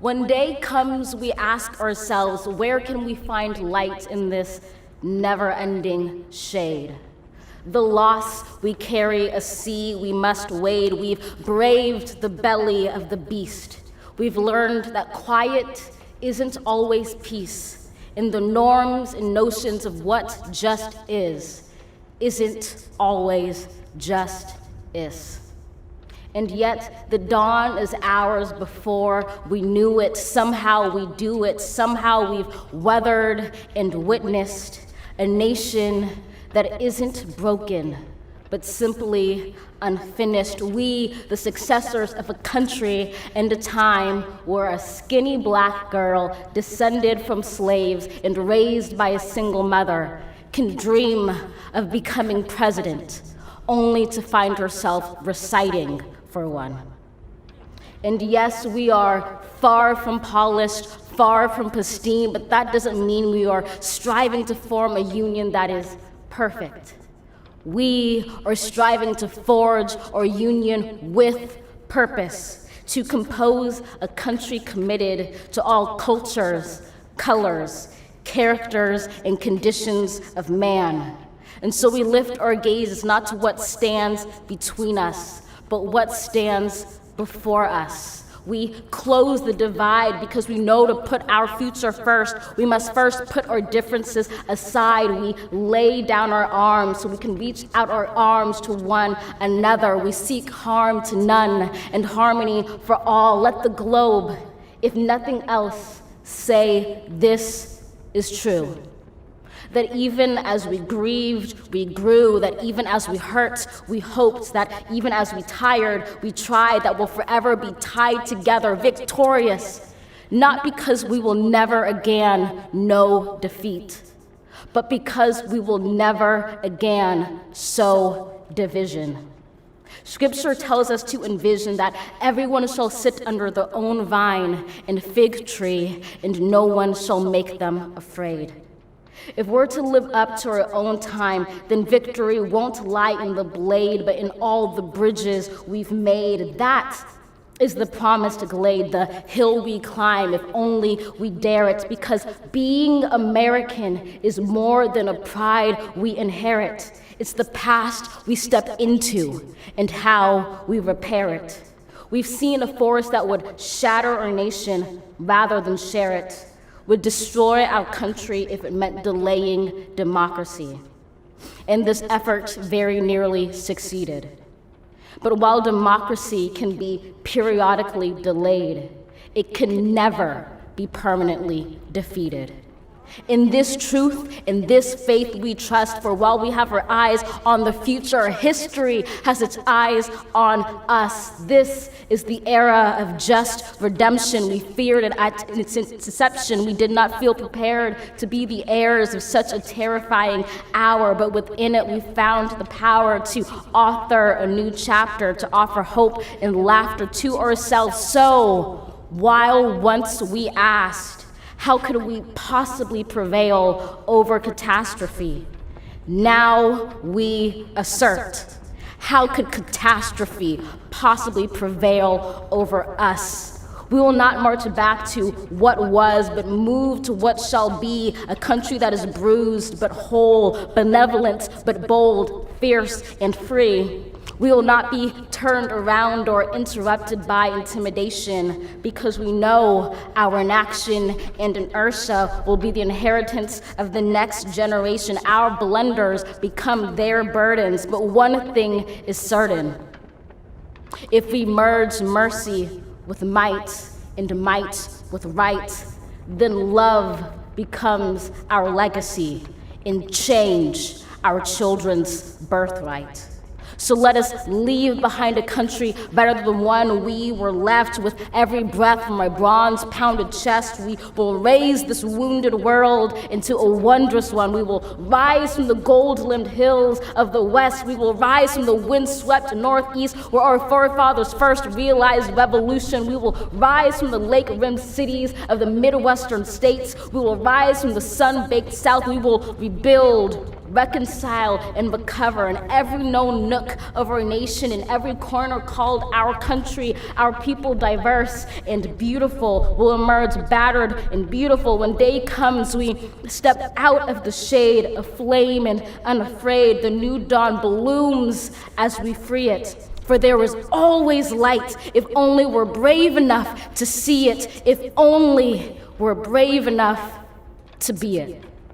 When day comes, we ask ourselves, where can we find light in this never-ending shade? The loss we carry, a sea we must wade. We've braved the belly of the beast. We've learned that quiet isn't always peace. In the norms and notions of what just isn't always just is. And yet the dawn is ours before we knew it. Somehow we do it. Somehow we've weathered and witnessed a nation that isn't broken, but simply unfinished. We, the successors of a country and a time where a skinny black girl descended from slaves and raised by a single mother can dream of becoming president, only to find herself reciting for one. And yes, we are far from polished, far from pristine, but that doesn't mean we are striving to form a union that is perfect. We are striving to forge our union with purpose, to compose a country committed to all cultures, colors, characters, and conditions of man. And so we lift our gazes not to what stands between us, but what stands before us. We close the divide because we know to put our future first. We must first put our differences aside. We lay down our arms so we can reach out our arms to one another. We seek harm to none and harmony for all. Let the globe, if nothing else, say this is true. That even as we grieved, we grew, that even as we hurt, we hoped, that even as we tired, we tried, that we'll forever be tied together, victorious, not because we will never again know defeat, but because we will never again sow division. Scripture tells us to envision that everyone shall sit under their own vine and fig tree, and no one shall make them afraid. If we're to live up to our own time, then victory won't lie in the blade, but in all the bridges we've made. That is the promised glade, the hill we climb, if only we dare it, because being American is more than a pride we inherit. It's the past we step into and how we repair it. We've seen a force that would shatter our nation rather than share it, would destroy our country if it meant delaying democracy. And this effort very nearly succeeded. But while democracy can be periodically delayed, it can never be permanently defeated. In this truth, in this faith we trust, for while we have our eyes on the future, history has its eyes on us. This is the era of just redemption. We feared it at its inception. We did not feel prepared to be the heirs of such a terrifying hour, but within it we found the power to author a new chapter, to offer hope and laughter to ourselves. So, while once we asked, how could we possibly prevail over catastrophe? Now we assert, how could catastrophe possibly prevail over us? We will not march back to what was, but move to what shall be, a country that is bruised but whole, benevolent but bold, fierce and free. We will not be turned around or interrupted by intimidation, because we know our inaction and inertia will be the inheritance of the next generation. Our blunders become their burdens, but one thing is certain. If we merge mercy with might and might with right, then love becomes our legacy and change our children's birthright. So let us leave behind a country better than the one we were left. With every breath from my bronze-pounded chest, we will raise this wounded world into a wondrous one. We will rise from the gold-limbed hills of the west. We will rise from the wind-swept northeast, where our forefathers first realized revolution. We will rise from the lake-rimmed cities of the Midwestern states. We will rise from the sun-baked south. We will rebuild reconcile and recover in every known nook of our nation, in every corner called our country. Our people, diverse and beautiful, will emerge battered and beautiful. When day comes, we step out of the shade, aflame and unafraid. The new dawn blooms as we free it. For there is always light, if only we're brave enough to see it, if only we're brave enough to be it.